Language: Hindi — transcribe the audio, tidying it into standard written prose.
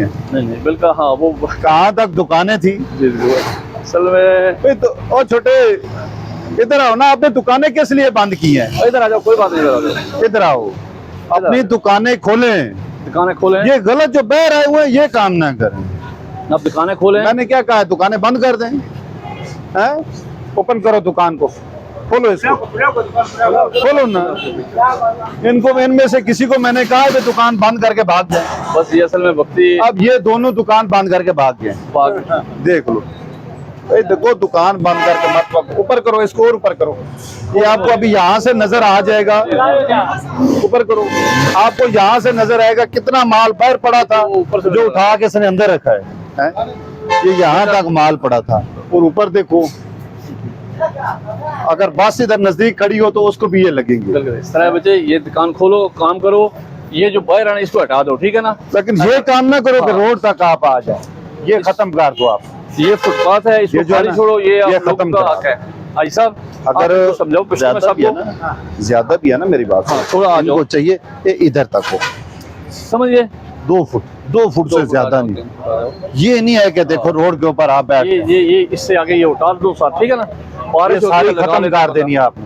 है। नहीं बिल्कुल, हाँ वो कहाँ तक दुकानें थी। जी जी, असल में तो और छोटे इधर आओ ना, आपने दुकानें किस लिए बंद की हैं? इधर आ जाओ, कोई बात नहीं, इधर आ जाओ, इधर आओ, अपनी दुकानें खोलें। दुकानें खोलें। ये गलत जो बह रहे हुए ये काम ना करें। आप दुकानें खोलें। मैंने क्या कहा है, दुकानें बंद कर दें? हैं? ओपन करो दुकान को, खोलो इसको, खोलो ना। इनको, इनमें से किसी को मैंने कहा है दुकान बंद करके भाग जाए। बस ये असल में वक्ती अब ये दोनों दुकान बंद करके भाग गए। देख लो, देखो दुकान बंद करके मत, ऊपर करो इसको और ऊपर करो। ये आपको अभी यहाँ से नजर आ जाएगा, ऊपर करो, आपको यहाँ से नजर आएगा कितना माल बाहर पड़ा था जो उठा के इसने अंदर रखा है। ये यहाँ तक माल पड़ा था। और ऊपर देखो, अगर बस इधर नजदीक खड़ी हो तो उसको भी ये लगेंगे। इस तरह बच्चे, ये दुकान खोलो, काम करो, ये जो बाहर आना इसको हटा दो, ठीक है ना। लेकिन ये काम ना करो कि रोड तक आप आ जाए, ये खत्म कर दो आप। ये फुटपाथ है, इसको जो है खाली ना, छोड़ो, ये ये आप लोगों खत्म का करा। हक है। भाई साहब अगर आप समझाओ, ज्यादा भी है ना, ज्यादा भी है ना, मेरी बात हाँ, थोड़ा आ जाओ। इनको चाहिए ये इधर तक हो, समझिए, 2 फुट से ज्यादा नहीं। ये नहीं है कि देखो रोड के ऊपर आप बैठ, ये इससे आगे ये उतार दो साथ, ठीक है ना। ये सारी खत्म कर देनी है आपने।